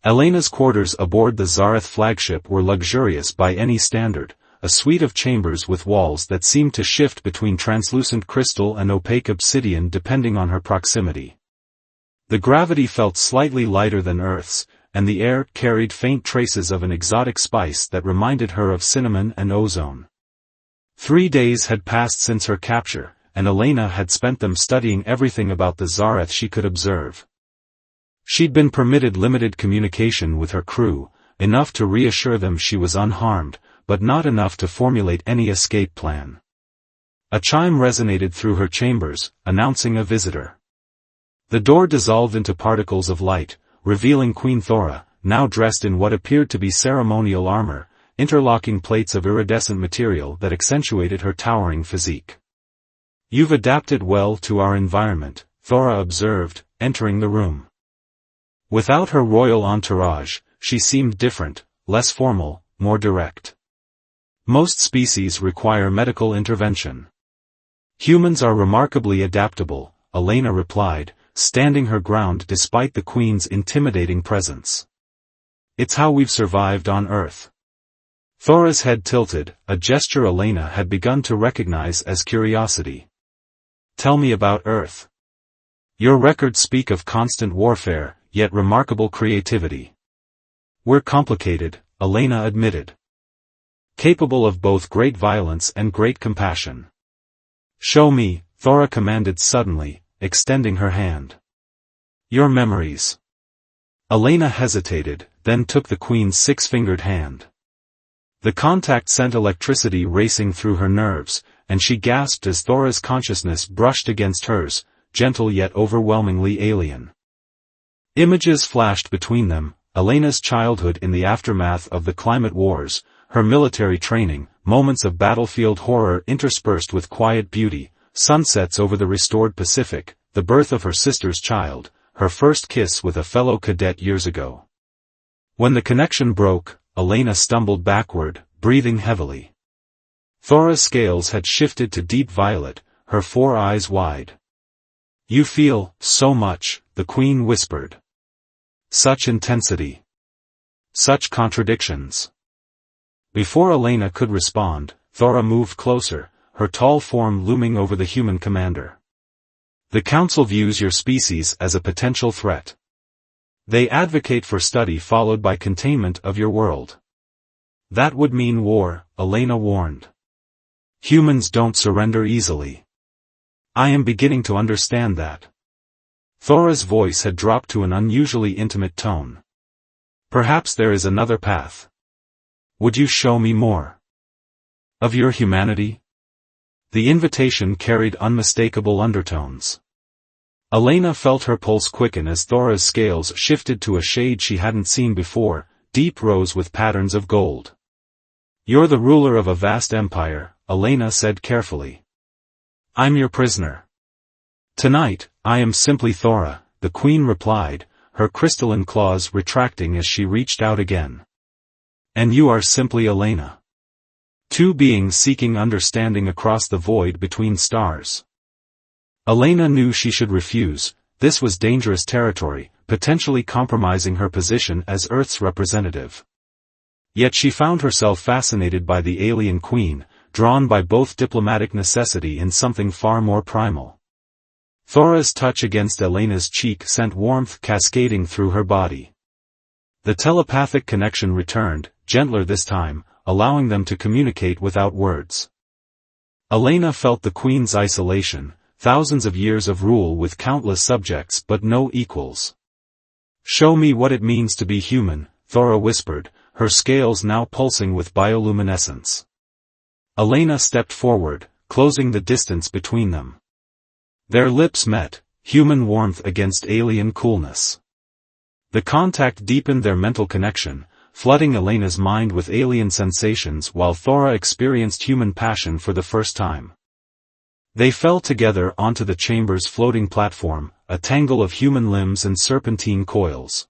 Elena's quarters aboard the Zareth flagship were luxurious by any standard, a suite of chambers with walls that seemed to shift between translucent crystal and opaque obsidian depending on her proximity. The gravity felt slightly lighter than Earth's, and the air carried faint traces of an exotic spice that reminded her of cinnamon and ozone. 3 days had passed since her capture, and Elena had spent them studying everything about the Zareth she could observe. She'd been permitted limited communication with her crew, enough to reassure them she was unharmed, but not enough to formulate any escape plan. A chime resonated through her chambers, announcing a visitor. The door dissolved into particles of light, revealing Queen Thora, now dressed in what appeared to be ceremonial armor, interlocking plates of iridescent material that accentuated her towering physique. "You've adapted well to our environment," Thora observed, entering the room. Without her royal entourage, she seemed different, less formal, more direct. "Most species require medical intervention. Humans are remarkably adaptable," Elena replied, standing her ground despite the Queen's intimidating presence. "It's how we've survived on Earth." Thora's head tilted, a gesture Elena had begun to recognize as curiosity. "Tell me about Earth. Your records speak of constant warfare, yet remarkable creativity." "We're complicated," Elena admitted. "Capable of both great violence and great compassion." "Show me," Thora commanded suddenly, extending her hand. "Your memories." Elena hesitated, then took the Queen's 6-fingered hand. The contact sent electricity racing through her nerves, and she gasped as Thora's consciousness brushed against hers, gentle yet overwhelmingly alien. Images flashed between them, Elena's childhood in the aftermath of the climate wars, her military training, moments of battlefield horror interspersed with quiet beauty, sunsets over the restored Pacific, the birth of her sister's child, her first kiss with a fellow cadet years ago. When the connection broke, Elena stumbled backward, breathing heavily. Thora's scales had shifted to deep violet, her 4 eyes wide. "You feel so much," the Queen whispered. "Such intensity. Such contradictions." Before Elena could respond, Thora moved closer, her tall form looming over the human commander. "The Council views your species as a potential threat. They advocate for study followed by containment of your world." "That would mean war," Elena warned. "Humans don't surrender easily. I am beginning to understand that." Thora's voice had dropped to an unusually intimate tone. "Perhaps there is another path. Would you show me more of your humanity?" The invitation carried unmistakable undertones. Elena felt her pulse quicken as Thora's scales shifted to a shade she hadn't seen before, deep rose with patterns of gold. "You're the ruler of a vast empire," Elena said carefully. "I'm your prisoner." "Tonight, I am simply Thora," the Queen replied, her crystalline claws retracting as she reached out again. "And you are simply Elena." Two beings seeking understanding across the void between stars. Elena knew she should refuse. This was dangerous territory, potentially compromising her position as Earth's representative. Yet she found herself fascinated by the alien Queen, drawn by both diplomatic necessity and something far more primal. Thora's touch against Elena's cheek sent warmth cascading through her body. The telepathic connection returned, gentler this time, allowing them to communicate without words. Elena felt the Queen's isolation, thousands of years of rule with countless subjects but no equals. "Show me what it means to be human," Thora whispered, her scales now pulsing with bioluminescence. Elena stepped forward, closing the distance between them. Their lips met, human warmth against alien coolness. The contact deepened their mental connection, flooding Elena's mind with alien sensations while Thora experienced human passion for the first time. They fell together onto the chamber's floating platform, a tangle of human limbs and serpentine coils.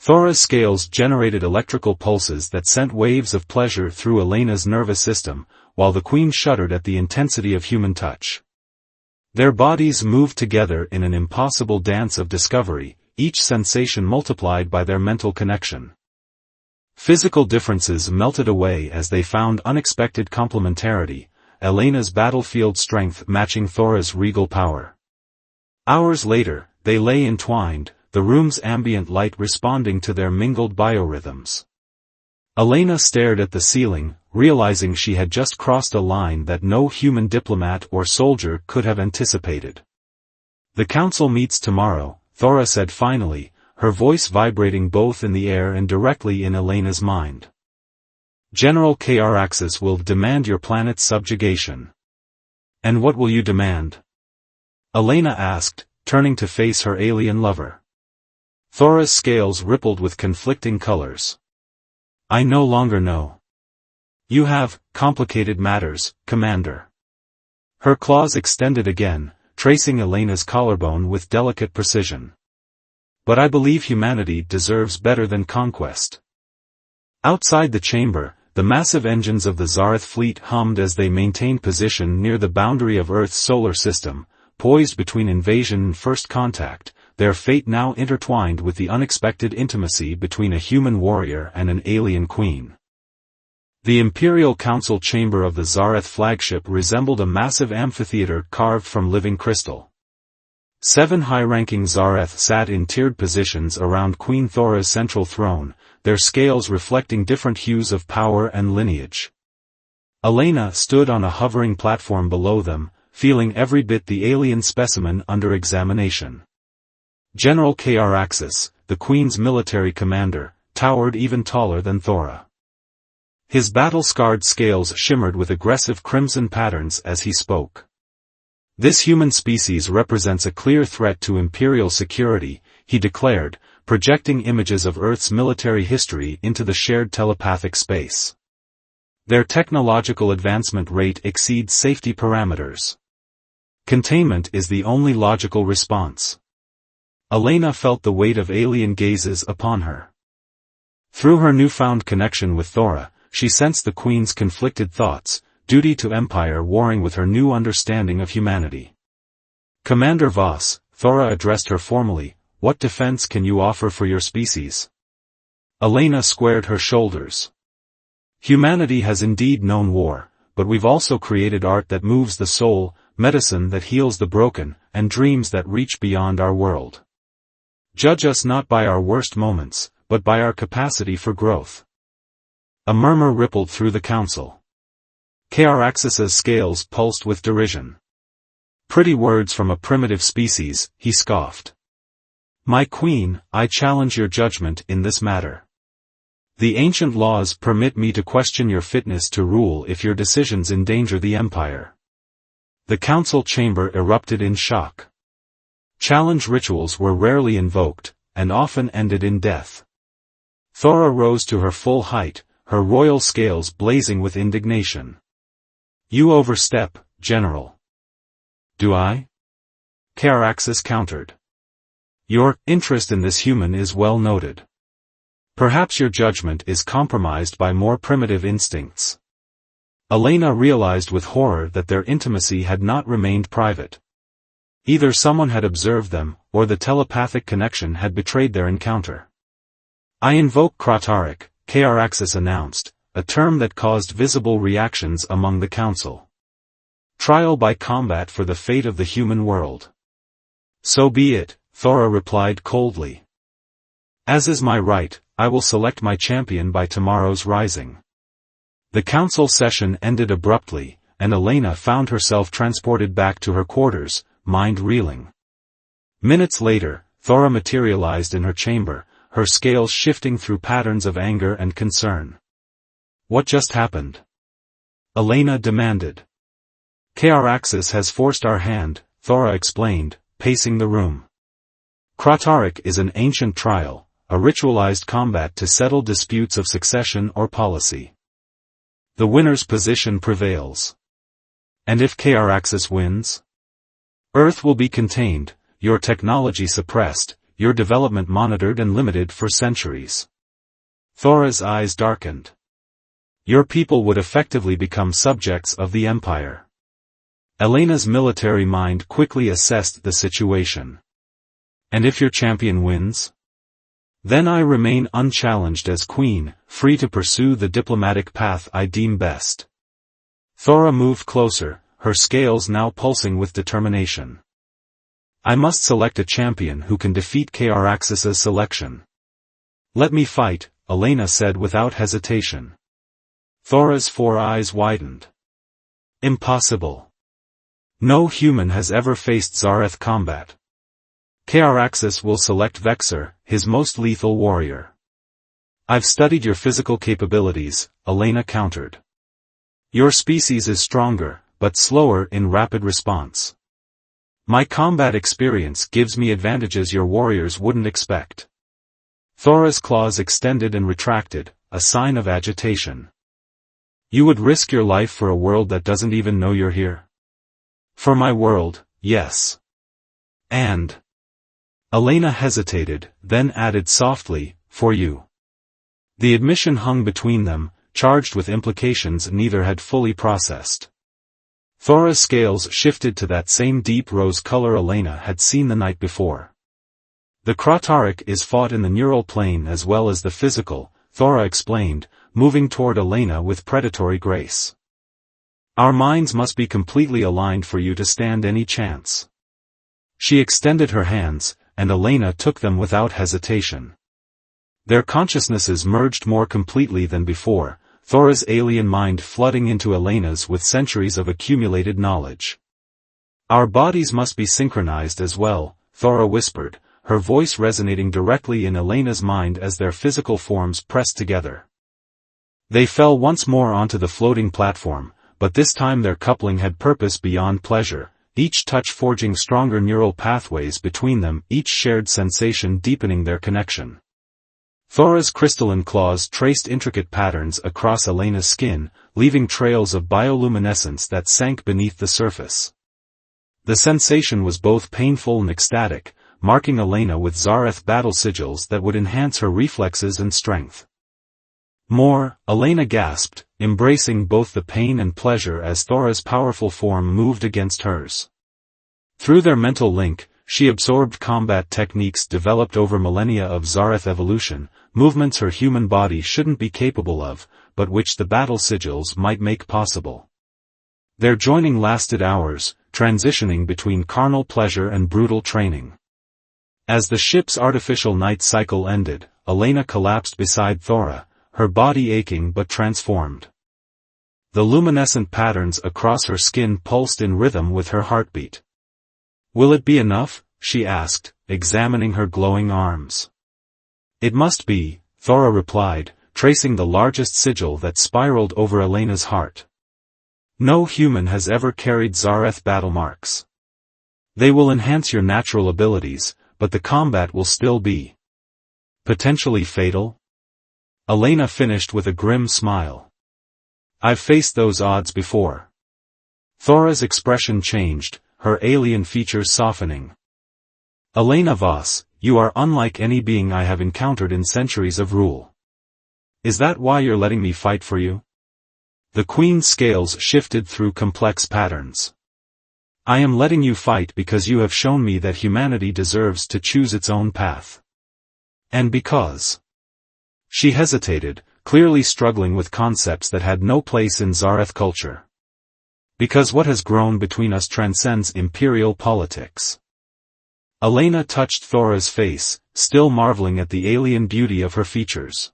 Thora's scales generated electrical pulses that sent waves of pleasure through Elena's nervous system, while the Queen shuddered at the intensity of human touch. Their bodies moved together in an impossible dance of discovery, each sensation multiplied by their mental connection. Physical differences melted away as they found unexpected complementarity, Elena's battlefield strength matching Thora's regal power. Hours later, they lay entwined, the room's ambient light responding to their mingled biorhythms. Elena stared at the ceiling, realizing she had just crossed a line that no human diplomat or soldier could have anticipated. "The council meets tomorrow," Thora said finally, her voice vibrating both in the air and directly in Elena's mind. "General Kraxis will demand your planet's subjugation." "And what will you demand?" Elena asked, turning to face her alien lover. Thora's scales rippled with conflicting colors. "I no longer know." "You have complicated matters, Commander." Her claws extended again, tracing Elena's collarbone with delicate precision. "But I believe humanity deserves better than conquest." Outside the chamber, the massive engines of the Zareth fleet hummed as they maintained position near the boundary of Earth's solar system, poised between invasion and first contact, their fate now intertwined with the unexpected intimacy between a human warrior and an alien queen. The Imperial Council chamber of the Zareth flagship resembled a massive amphitheater carved from living crystal. 7 high-ranking Zareth sat in tiered positions around Queen Thora's central throne, their scales reflecting different hues of power and lineage. Elena stood on a hovering platform below them, feeling every bit the alien specimen under examination. General Kraxis, the Queen's military commander, towered even taller than Thora. His battle-scarred scales shimmered with aggressive crimson patterns as he spoke. "This human species represents a clear threat to Imperial security," he declared, projecting images of Earth's military history into the shared telepathic space. "Their technological advancement rate exceeds safety parameters. Containment is the only logical response." Elena felt the weight of alien gazes upon her. Through her newfound connection with Thora, she sensed the Queen's conflicted thoughts, duty to Empire warring with her new understanding of humanity. "Commander Voss," Thora addressed her formally, "what defense can you offer for your species?" Elena squared her shoulders. "Humanity has indeed known war, but we've also created art that moves the soul, medicine that heals the broken, and dreams that reach beyond our world. Judge us not by our worst moments, but by our capacity for growth." A murmur rippled through the council. Kraxis's scales pulsed with derision. "Pretty words from a primitive species," he scoffed. "My queen, I challenge your judgment in this matter. The ancient laws permit me to question your fitness to rule if your decisions endanger the Empire." The council chamber erupted in shock. Challenge rituals were rarely invoked, and often ended in death. Thora rose to her full height, her royal scales blazing with indignation. "You overstep, General." "Do I?" Kraxis countered. "Your interest in this human is well noted. Perhaps your judgment is compromised by more primitive instincts." Elena realized with horror that their intimacy had not remained private. Either someone had observed them, or the telepathic connection had betrayed their encounter. "I invoke Kratarik," Kraxis announced, a term that caused visible reactions among the council. "Trial by combat for the fate of the human world." "So be it," Thora replied coldly. "As is my right, I will select my champion by tomorrow's rising." The council session ended abruptly, and Elena found herself transported back to her quarters, mind reeling. Minutes later, Thora materialized in her chamber, her scales shifting through patterns of anger and concern. "What just happened?" Elena demanded. "Kraxis has forced our hand," Thora explained, pacing the room. "Kratarik is an ancient trial, a ritualized combat to settle disputes of succession or policy. The winner's position prevails. And if Kraxis wins? Earth will be contained, your technology suppressed, your development monitored and limited for centuries." Thora's eyes darkened. "Your people would effectively become subjects of the Empire." Elena's military mind quickly assessed the situation. And if your champion wins? Then I remain unchallenged as queen, free to pursue the diplomatic path I deem best. Thora moved closer, her scales now pulsing with determination. I must select a champion who can defeat Kraxus's selection. Let me fight, Elena said without hesitation. Thora's 4 eyes widened. Impossible. No human has ever faced Zareth combat. Kraxus will select Vexer, his most lethal warrior. I've studied your physical capabilities, Elena countered. Your species is stronger, but slower in rapid response. My combat experience gives me advantages your warriors wouldn't expect. Thora's claws extended and retracted, a sign of agitation. You would risk your life for a world that doesn't even know you're here? For my world, yes. And... Elena hesitated, then added softly, for you. The admission hung between them, charged with implications neither had fully processed. Thora's scales shifted to that same deep rose color Elena had seen the night before. The Krataric is fought in the neural plane as well as the physical, Thora explained, moving toward Elena with predatory grace. Our minds must be completely aligned for you to stand any chance. She extended her hands, and Elena took them without hesitation. Their consciousnesses merged more completely than before, Thora's alien mind flooding into Elena's with centuries of accumulated knowledge. Our bodies must be synchronized as well, Thora whispered, her voice resonating directly in Elena's mind as their physical forms pressed together. They fell once more onto the floating platform, but this time their coupling had purpose beyond pleasure, each touch forging stronger neural pathways between them, each shared sensation deepening their connection. Thora's crystalline claws traced intricate patterns across Elena's skin, leaving trails of bioluminescence that sank beneath the surface. The sensation was both painful and ecstatic, marking Elena with Zareth battle sigils that would enhance her reflexes and strength. More, Elena gasped, embracing both the pain and pleasure as Thora's powerful form moved against hers. Through their mental link, she absorbed combat techniques developed over millennia of Zareth evolution, movements her human body shouldn't be capable of, but which the battle sigils might make possible. Their joining lasted hours, transitioning between carnal pleasure and brutal training. As the ship's artificial night cycle ended, Elena collapsed beside Thora, her body aching but transformed. The luminescent patterns across her skin pulsed in rhythm with her heartbeat. Will it be enough? She asked, examining her glowing arms. It must be, Thora replied, tracing the largest sigil that spiraled over Elena's heart. No human has ever carried Zareth battle marks. They will enhance your natural abilities, but the combat will still be potentially fatal. Elena finished with a grim smile. I've faced those odds before. Thora's expression changed, her alien features softening. Elena Voss, you are unlike any being I have encountered in centuries of rule. Is that why you're letting me fight for you? The Queen's scales shifted through complex patterns. I am letting you fight because you have shown me that humanity deserves to choose its own path. And because... She hesitated, clearly struggling with concepts that had no place in Zareth culture. Because what has grown between us transcends imperial politics. Elena touched Thora's face, still marveling at the alien beauty of her features.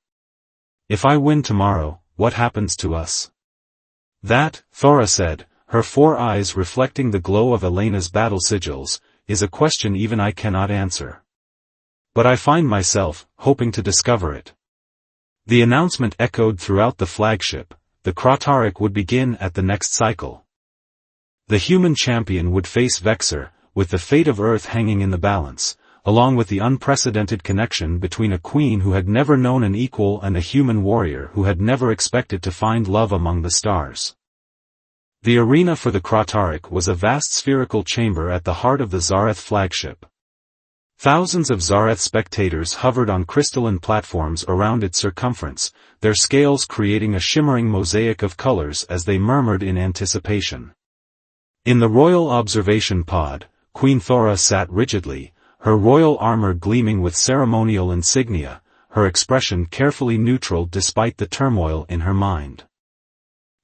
If I win tomorrow, what happens to us? That, Thora said, her 4 eyes reflecting the glow of Elena's battle sigils, is a question even I cannot answer. But I find myself, hoping to discover it. The announcement echoed throughout the flagship, the Krataric would begin at the next cycle. The human champion would face Vexer, with the fate of Earth hanging in the balance, along with the unprecedented connection between a queen who had never known an equal and a human warrior who had never expected to find love among the stars. The arena for the Krataric was a vast spherical chamber at the heart of the Zareth flagship. Thousands of Zareth spectators hovered on crystalline platforms around its circumference, their scales creating a shimmering mosaic of colors as they murmured in anticipation. In the royal observation pod, Queen Thora sat rigidly, her royal armor gleaming with ceremonial insignia, her expression carefully neutral despite the turmoil in her mind.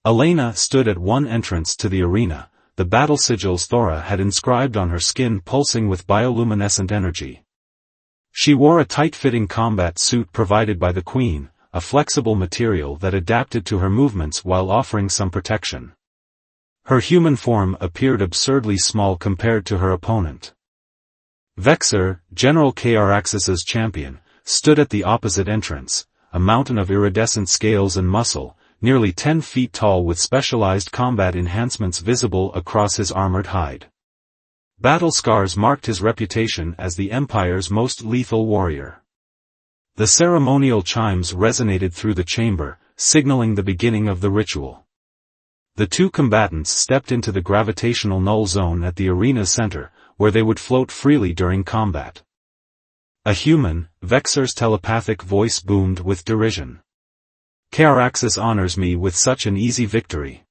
Elena stood at one entrance to the arena, the battle sigils Thora had inscribed on her skin pulsing with bioluminescent energy. She wore a tight-fitting combat suit provided by the Queen, a flexible material that adapted to her movements while offering some protection. Her human form appeared absurdly small compared to her opponent. Vexor, General Kraxus's champion, stood at the opposite entrance, a mountain of iridescent scales and muscle, nearly 10 feet tall with specialized combat enhancements visible across his armored hide. Battle scars marked his reputation as the Empire's most lethal warrior. The ceremonial chimes resonated through the chamber, signaling the beginning of the ritual. The two combatants stepped into the gravitational null zone at the arena's center, where they would float freely during combat. A human, Vexor's telepathic voice boomed with derision. Kraxus honors me with such an easy victory.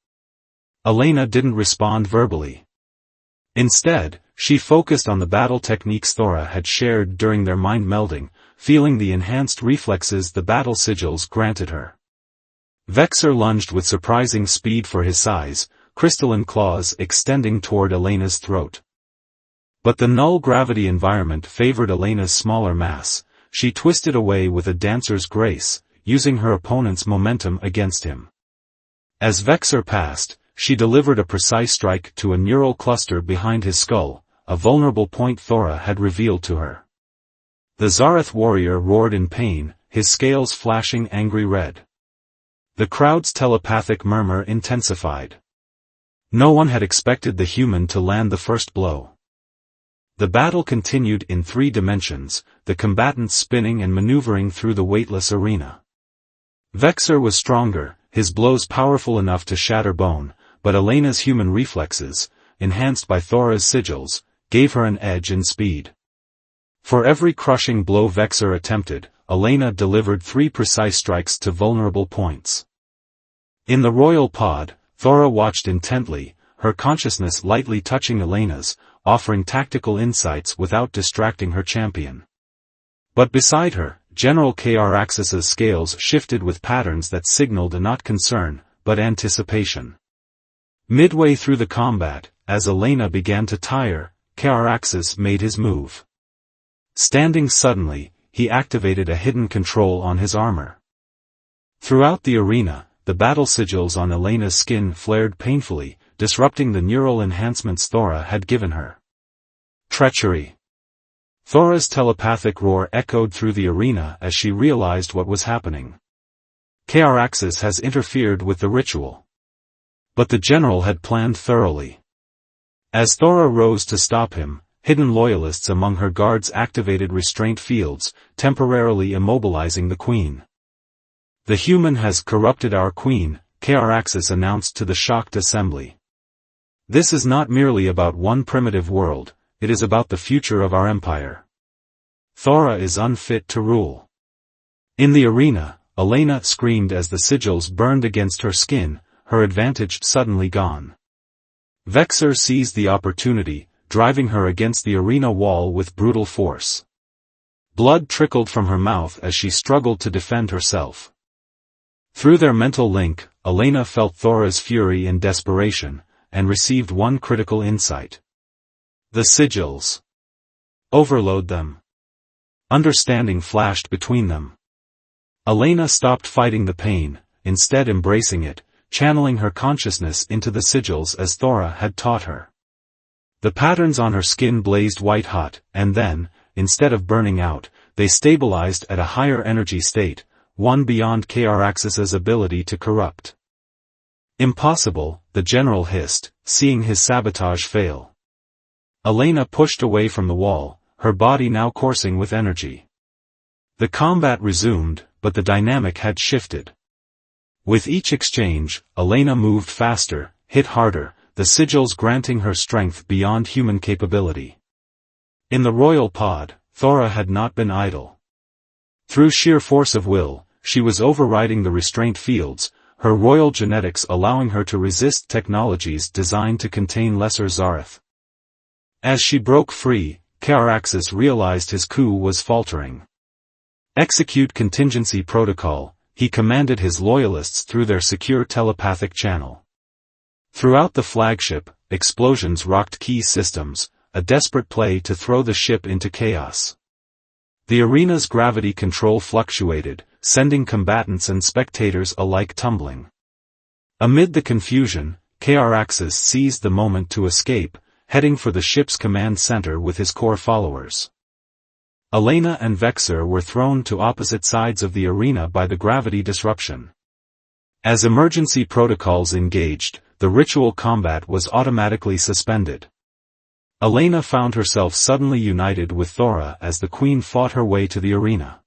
Elena didn't respond verbally. Instead, she focused on the battle techniques Thora had shared during their mind melding, feeling the enhanced reflexes the battle sigils granted her. Vexor lunged with surprising speed for his size, crystalline claws extending toward Elena's throat. But the null gravity environment favored Elena's smaller mass. She twisted away with a dancer's grace, using her opponent's momentum against him. As Vexor passed, she delivered a precise strike to a neural cluster behind his skull, a vulnerable point Thora had revealed to her. The Zareth warrior roared in pain, his scales flashing angry red. The crowd's telepathic murmur intensified. No one had expected the human to land the first blow. The battle continued in 3 dimensions, the combatants spinning and maneuvering through the weightless arena. Vexor was stronger, his blows powerful enough to shatter bone, but Elena's human reflexes, enhanced by Thora's sigils, gave her an edge in speed. For every crushing blow Vexor attempted, Elena delivered 3 precise strikes to vulnerable points. In the royal pod, Thora watched intently, her consciousness lightly touching Elena's, offering tactical insights without distracting her champion. But beside her, General Kraxus's scales shifted with patterns that signaled not concern, but anticipation. Midway through the combat, as Elena began to tire, Kraxus made his move. Standing suddenly, he activated a hidden control on his armor. Throughout the arena, the battle sigils on Elena's skin flared painfully, disrupting the neural enhancements Thora had given her. Treachery. Thora's telepathic roar echoed through the arena as she realized what was happening. Kraxus has interfered with the ritual. But the general had planned thoroughly. As Thora rose to stop him, hidden loyalists among her guards activated restraint fields, temporarily immobilizing the queen. The human has corrupted our queen, Kraxus announced to the shocked assembly. This is not merely about one primitive world, it is about the future of our empire. Thora is unfit to rule. In the arena, Elena screamed as the sigils burned against her skin, her advantage suddenly gone. Vexor seized the opportunity, driving her against the arena wall with brutal force. Blood trickled from her mouth as she struggled to defend herself. Through their mental link, Elena felt Thora's fury and desperation, and received one critical insight. The sigils. Overload them. Understanding flashed between them. Elena stopped fighting the pain, instead embracing it, channeling her consciousness into the sigils as Thora had taught her. The patterns on her skin blazed white-hot, and then, instead of burning out, they stabilized at a higher energy state, one beyond Kraxus's ability to corrupt. Impossible, the general hissed, seeing his sabotage fail. Elena pushed away from the wall, her body now coursing with energy. The combat resumed, but the dynamic had shifted. With each exchange, Elena moved faster, hit harder, the sigils granting her strength beyond human capability. In the royal pod, Thora had not been idle. Through sheer force of will, she was overriding the restraint fields, her royal genetics allowing her to resist technologies designed to contain lesser Zareth. As she broke free, Karaxis realized his coup was faltering. Execute contingency protocol, he commanded his loyalists through their secure telepathic channel. Throughout the flagship, explosions rocked key systems, a desperate play to throw the ship into chaos. The arena's gravity control fluctuated, sending combatants and spectators alike tumbling. Amid the confusion, Karaxis seized the moment to escape, heading for the ship's command center with his core followers. Elena and Vexer were thrown to opposite sides of the arena by the gravity disruption. As emergency protocols engaged, the ritual combat was automatically suspended. Elena found herself suddenly united with Thora as the Queen fought her way to the arena.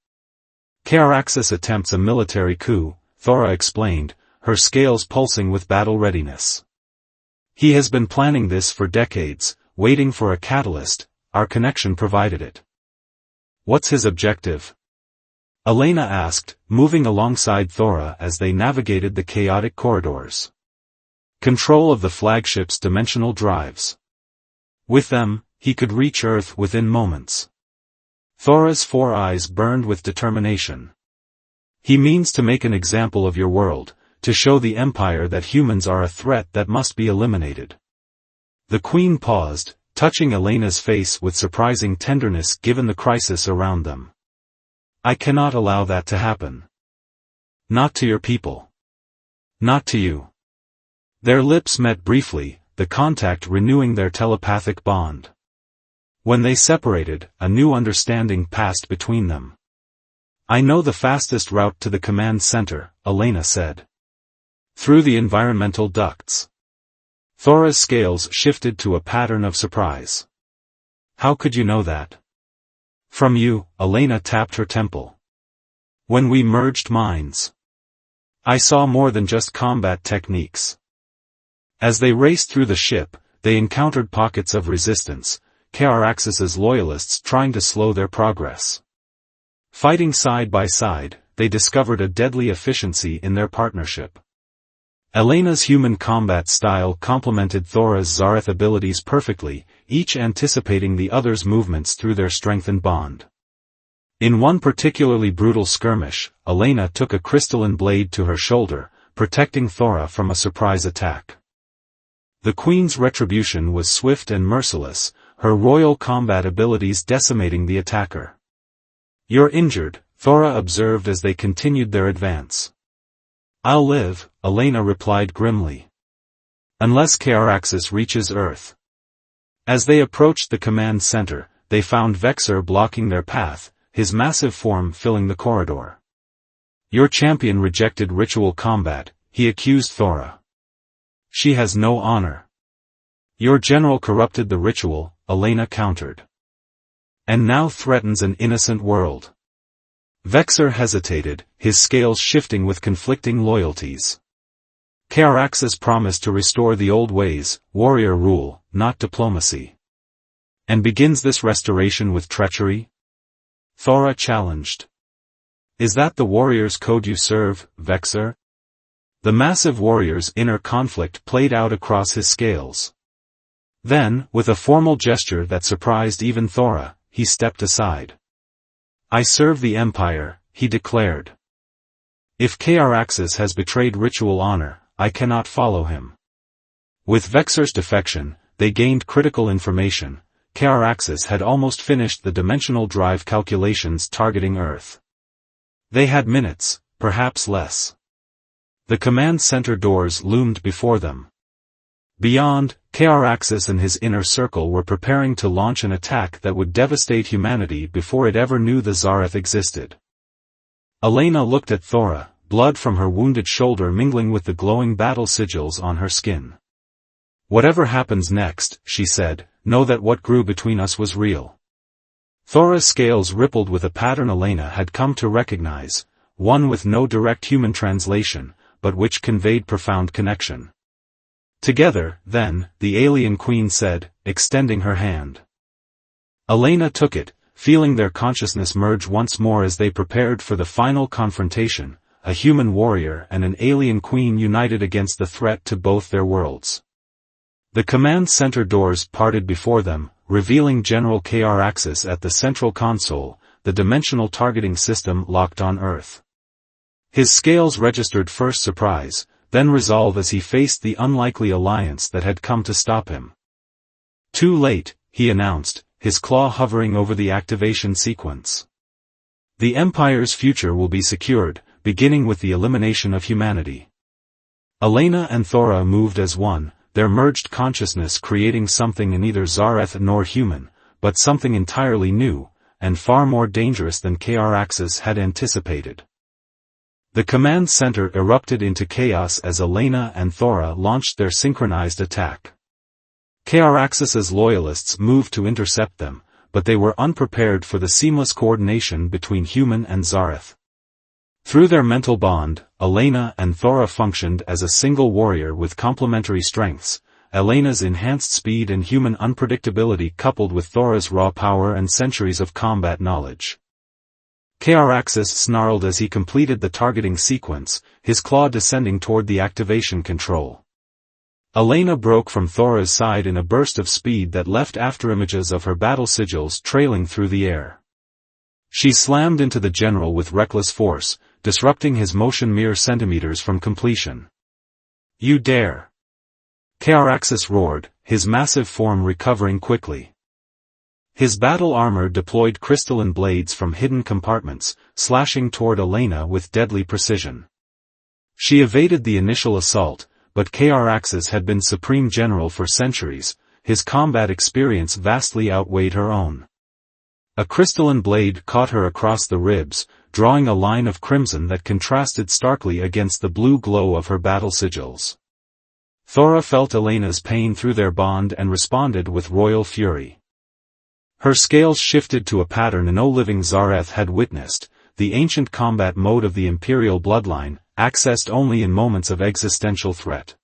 Karaxis attempts a military coup, Thora explained, her scales pulsing with battle readiness. He has been planning this for decades, waiting for a catalyst, our connection provided it. What's his objective? Elena asked, moving alongside Thora as they navigated the chaotic corridors. Control of the flagship's dimensional drives. With them, he could reach Earth within moments. Thora's 4 eyes burned with determination. He means to make an example of your world, to show the Empire that humans are a threat that must be eliminated. The Queen paused, touching Elena's face with surprising tenderness given the crisis around them. I cannot allow that to happen. Not to your people. Not to you. Their lips met briefly, the contact renewing their telepathic bond. When they separated, a new understanding passed between them. I know the fastest route to the command center, Elena said. Through the environmental ducts. Thora's scales shifted to a pattern of surprise. How could you know that? From you, Elena tapped her temple. When we merged minds. I saw more than just combat techniques. As they raced through the ship, they encountered pockets of resistance, Karaxis's loyalists trying to slow their progress. Fighting side by side, they discovered a deadly efficiency in their partnership. Elena's human combat style complemented Thora's Zareth abilities perfectly, each anticipating the other's movements through their strengthened bond. In one particularly brutal skirmish, Elena took a crystalline blade to her shoulder, protecting Thora from a surprise attack. The Queen's retribution was swift and merciless, her royal combat abilities decimating the attacker. You're injured, Thora observed as they continued their advance. I'll live, Elena replied grimly. Unless Karaxis reaches Earth. As they approached the command center, they found Vexer blocking their path, his massive form filling the corridor. Your champion rejected ritual combat, he accused Thora. She has no honor. Your general corrupted the ritual, Elena countered. And now threatens an innocent world. Vexer hesitated, his scales shifting with conflicting loyalties. Karaxis promised to restore the old ways, warrior rule, not diplomacy. And begins this restoration with treachery? Thora challenged. Is that the warrior's code you serve, Vexer? The massive warrior's inner conflict played out across his scales. Then, with a formal gesture that surprised even Thora, he stepped aside. I serve the Empire, he declared. If Karaxis has betrayed ritual honor, I cannot follow him. With Vexer's defection, they gained critical information. Karaxis had almost finished the dimensional drive calculations targeting Earth. They had minutes, perhaps less. The command center doors loomed before them. Beyond, Karaxis and his inner circle were preparing to launch an attack that would devastate humanity before it ever knew the Zareth existed. Elena looked at Thora, blood from her wounded shoulder mingling with the glowing battle sigils on her skin. Whatever happens next, she said, know that what grew between us was real. Thora's scales rippled with a pattern Elena had come to recognize, one with no direct human translation, but which conveyed profound connection. Together, then, the alien queen said, extending her hand. Elena took it, feeling their consciousness merge once more as they prepared for the final confrontation, a human warrior and an alien queen united against the threat to both their worlds. The command center doors parted before them, revealing General Kr-Axis at the central console, the dimensional targeting system locked on Earth. His scales registered first surprise, then resolve as he faced the unlikely alliance that had come to stop him. "Too late," he announced, his claw hovering over the activation sequence. "The Empire's future will be secured, beginning with the elimination of humanity." Elena and Thora moved as one, their merged consciousness creating something neither Zareth nor human, but something entirely new, and far more dangerous than Kr-Axis had anticipated. The command center erupted into chaos as Elena and Thora launched their synchronized attack. Kr-Axis's loyalists moved to intercept them, but they were unprepared for the seamless coordination between human and Zareth. Through their mental bond, Elena and Thora functioned as a single warrior with complementary strengths, Elena's enhanced speed and human unpredictability coupled with Thora's raw power and centuries of combat knowledge. Kr-Axis snarled as he completed the targeting sequence, his claw descending toward the activation control. Elena broke from Thora's side in a burst of speed that left afterimages of her battle sigils trailing through the air. She slammed into the general with reckless force, disrupting his motion mere centimeters from completion. "You dare!" Kr-Axis roared, his massive form recovering quickly. His battle armor deployed crystalline blades from hidden compartments, slashing toward Elena with deadly precision. She evaded the initial assault, but Kr-Axis had been supreme general for centuries, his combat experience vastly outweighed her own. A crystalline blade caught her across the ribs, drawing a line of crimson that contrasted starkly against the blue glow of her battle sigils. Thora felt Elena's pain through their bond and responded with royal fury. Her scales shifted to a pattern no living Zareth had witnessed, the ancient combat mode of the imperial bloodline, accessed only in moments of existential threat.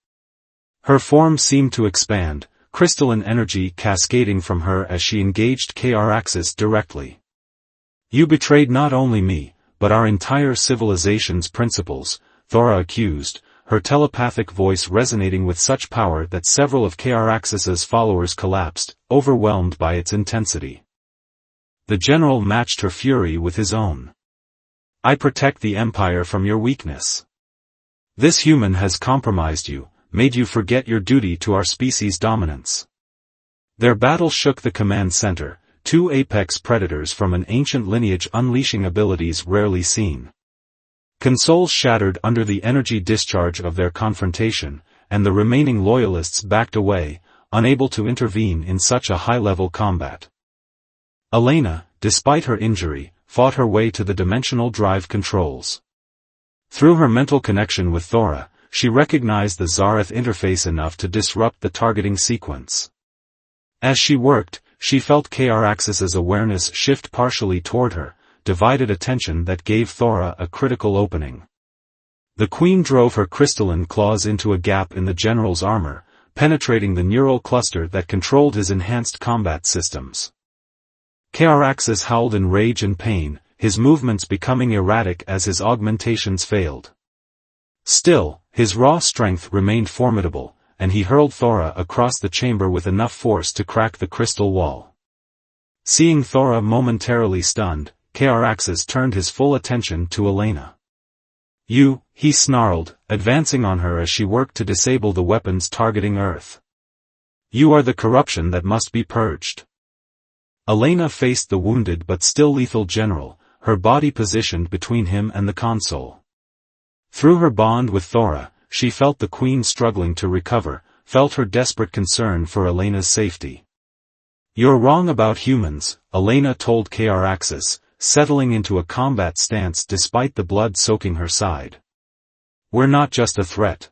Her form seemed to expand, crystalline energy cascading from her as she engaged Kr-Axis directly. "You betrayed not only me, but our entire civilization's principles," Thora accused, her telepathic voice resonating with such power that several of Kr-Axis's followers collapsed, overwhelmed by its intensity. The general matched her fury with his own. "I protect the Empire from your weakness. This human has compromised you, made you forget your duty to our species' dominance." Their battle shook the command center, two apex predators from an ancient lineage unleashing abilities rarely seen. Consoles shattered under the energy discharge of their confrontation, and the remaining loyalists backed away, unable to intervene in such a high-level combat. Elena, despite her injury, fought her way to the dimensional drive controls. Through her mental connection with Thora, she recognized the Zareth interface enough to disrupt the targeting sequence. As she worked, she felt Kr-Axis's awareness shift partially toward her, divided attention that gave Thora a critical opening. The Queen drove her crystalline claws into a gap in the general's armor, penetrating the neural cluster that controlled his enhanced combat systems. Kr-Axis howled in rage and pain, his movements becoming erratic as his augmentations failed. Still, his raw strength remained formidable, and he hurled Thora across the chamber with enough force to crack the crystal wall. Seeing Thora momentarily stunned, Kr-Axis turned his full attention to Elena. "You," he snarled, advancing on her as she worked to disable the weapons targeting Earth. "You are the corruption that must be purged." Elena faced the wounded but still lethal general, her body positioned between him and the console. Through her bond with Thora, she felt the Queen struggling to recover, felt her desperate concern for Elena's safety. "You're wrong about humans," Elena told Kr-Axis, settling into a combat stance despite the blood soaking her side. "We're not just a threat.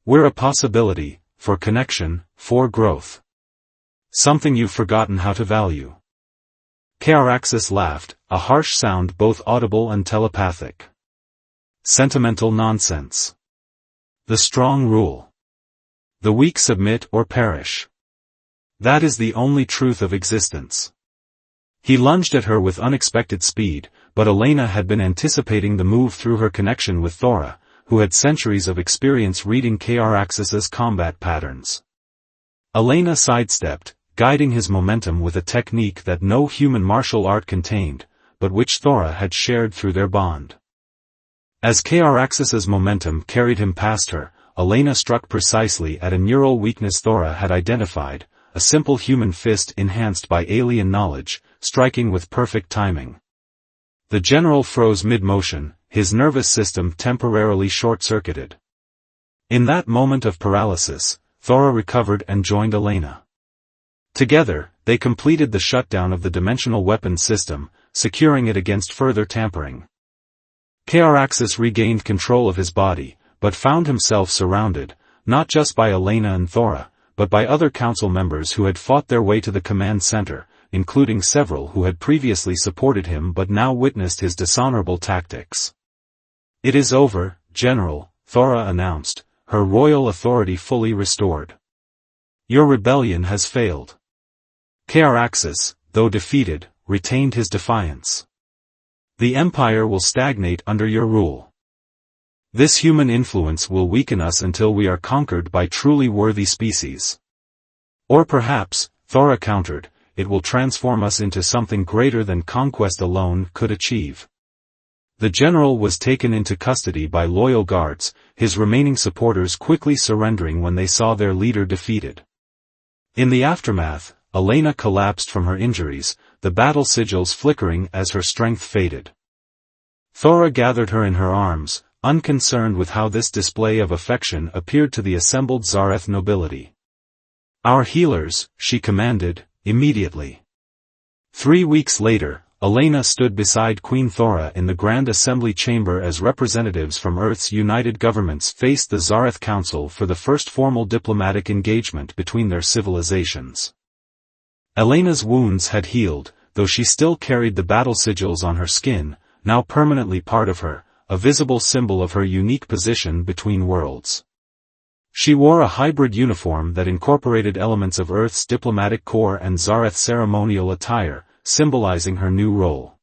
We're a possibility, for connection, for growth. Something you've forgotten how to value." Kr-Axis laughed, a harsh sound both audible and telepathic. "Sentimental nonsense. The strong rule. The weak submit or perish. That is the only truth of existence." He lunged at her with unexpected speed, but Elena had been anticipating the move through her connection with Thora, who had centuries of experience reading Kr-Axis's combat patterns. Elena sidestepped, guiding his momentum with a technique that no human martial art contained, but which Thora had shared through their bond. As Kraxis's momentum carried him past her, Elena struck precisely at a neural weakness Thora had identified, a simple human fist enhanced by alien knowledge, striking with perfect timing. The general froze mid-motion, his nervous system temporarily short-circuited. In that moment of paralysis, Thora recovered and joined Elena. Together, they completed the shutdown of the dimensional weapons system, securing it against further tampering. Kraxis regained control of his body, but found himself surrounded, not just by Elena and Thora, but by other council members who had fought their way to the command center, including several who had previously supported him but now witnessed his dishonorable tactics. "It is over, General," Thora announced, her royal authority fully restored. "Your rebellion has failed." Kraxis, though defeated, retained his defiance. "The Empire will stagnate under your rule. This human influence will weaken us until we are conquered by truly worthy species. Or perhaps," Thora countered, "it will transform us into something greater than conquest alone could achieve." The general was taken into custody by loyal guards, his remaining supporters quickly surrendering when they saw their leader defeated. In the aftermath, Elena collapsed from her injuries, the battle sigils flickering as her strength faded. Thora gathered her in her arms, unconcerned with how this display of affection appeared to the assembled Zareth nobility. "Our healers," she commanded, immediately. 3 weeks later, Elena stood beside Queen Thora in the Grand Assembly chamber as representatives from Earth's united governments faced the Zareth Council for the first formal diplomatic engagement between their civilizations. Elena's wounds had healed, though she still carried the battle sigils on her skin, now permanently part of her, a visible symbol of her unique position between worlds. She wore a hybrid uniform that incorporated elements of Earth's diplomatic corps and Zareth ceremonial attire, symbolizing her new role.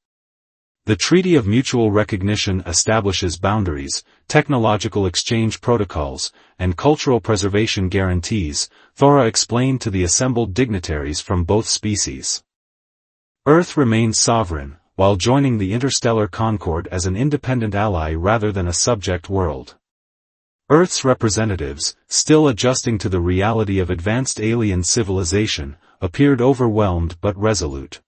The Treaty of Mutual Recognition establishes boundaries, technological exchange protocols, and cultural preservation guarantees, Thora explained to the assembled dignitaries from both species. Earth remains sovereign, while joining the interstellar concord as an independent ally rather than a subject world. Earth's representatives, still adjusting to the reality of advanced alien civilization, appeared overwhelmed but resolute.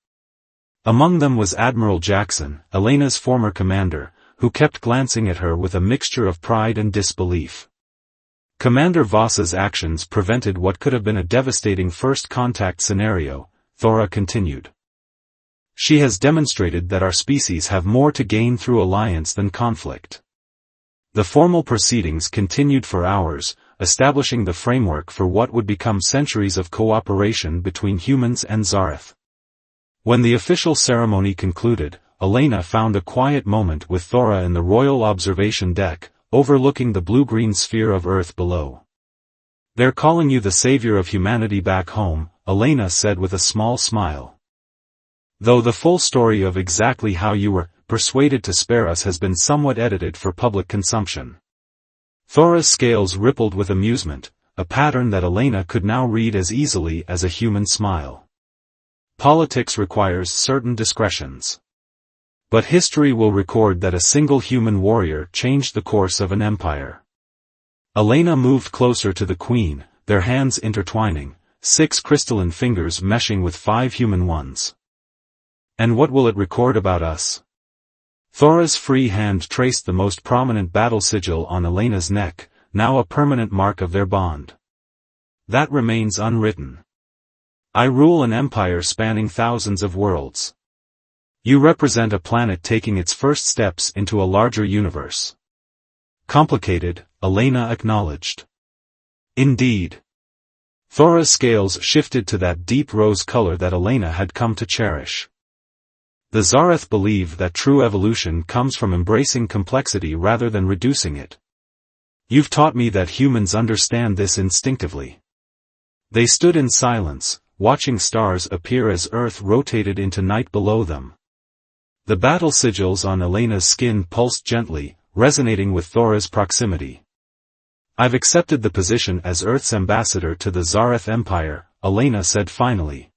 Among them was Admiral Jackson, Elena's former commander, who kept glancing at her with a mixture of pride and disbelief. Commander Voss's actions prevented what could have been a devastating first contact scenario, Thora continued. She has demonstrated that our species have more to gain through alliance than conflict. The formal proceedings continued for hours, establishing the framework for what would become centuries of cooperation between humans and Zareth. When the official ceremony concluded, Elena found a quiet moment with Thora in the royal observation deck, overlooking the blue-green sphere of Earth below. "They're calling you the savior of humanity back home," Elena said with a small smile. "Though the full story of exactly how you were persuaded to spare us has been somewhat edited for public consumption." Thora's scales rippled with amusement, a pattern that Elena could now read as easily as a human smile. Politics requires certain discretions. But history will record that a single human warrior changed the course of an empire. Elena moved closer to the queen, their hands intertwining, 6 crystalline fingers meshing with 5 human ones. "And what will it record about us?" Thora's free hand traced the most prominent battle sigil on Elena's neck, now a permanent mark of their bond. "That remains unwritten. I rule an empire spanning thousands of worlds. You represent a planet taking its first steps into a larger universe." "Complicated," Elena acknowledged. "Indeed." Thora's scales shifted to that deep rose color that Elena had come to cherish. "The Zareth believe that true evolution comes from embracing complexity rather than reducing it. You've taught me that humans understand this instinctively." They stood in silence, watching stars appear as Earth rotated into night below them. The battle sigils on Elena's skin pulsed gently, resonating with Thora's proximity. "I've accepted the position as Earth's ambassador to the Zareth Empire," Elena said finally.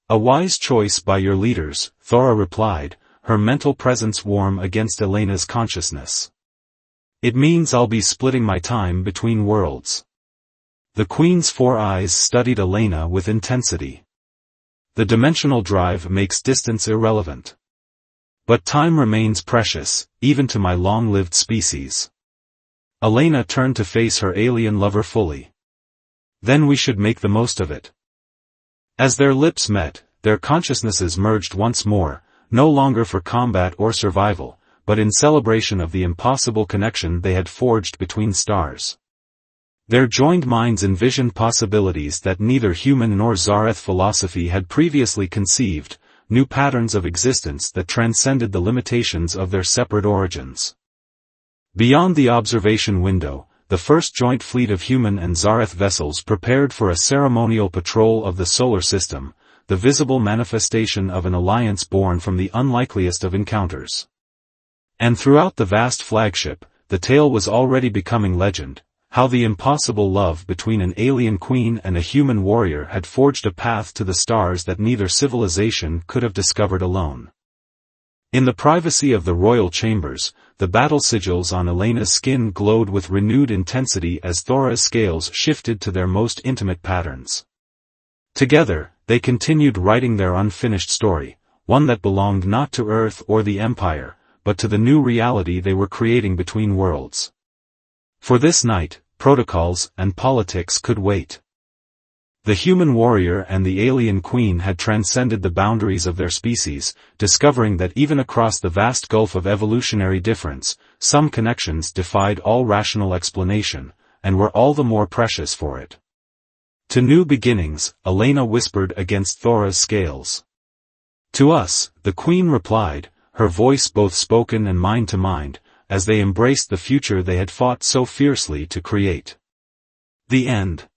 A wise choice by your leaders, Thora replied, her mental presence warm against Elena's consciousness. It means I'll be splitting my time between worlds. The Queen's 4 eyes studied Elena with intensity. The dimensional drive makes distance irrelevant. But time remains precious, even to my long-lived species. Elena turned to face her alien lover fully. Then we should make the most of it. As their lips met, their consciousnesses merged once more, no longer for combat or survival, but in celebration of the impossible connection they had forged between stars. Their joined minds envisioned possibilities that neither human nor Zareth philosophy had previously conceived, new patterns of existence that transcended the limitations of their separate origins. Beyond the observation window, the first joint fleet of human and Zareth vessels prepared for a ceremonial patrol of the solar system, the visible manifestation of an alliance born from the unlikeliest of encounters. And throughout the vast flagship, the tale was already becoming legend. How the impossible love between an alien queen and a human warrior had forged a path to the stars that neither civilization could have discovered alone. In the privacy of the royal chambers, the battle sigils on Elena's skin glowed with renewed intensity as Thora's scales shifted to their most intimate patterns. Together, they continued writing their unfinished story, one that belonged not to Earth or the Empire, but to the new reality they were creating between worlds. For this night, protocols and politics could wait. The human warrior and the alien queen had transcended the boundaries of their species, discovering that even across the vast gulf of evolutionary difference, some connections defied all rational explanation, and were all the more precious for it. To new beginnings, Elena whispered against Thora's scales. To us, the queen replied, her voice both spoken and mind to mind, as they embraced the future they had fought so fiercely to create. The end.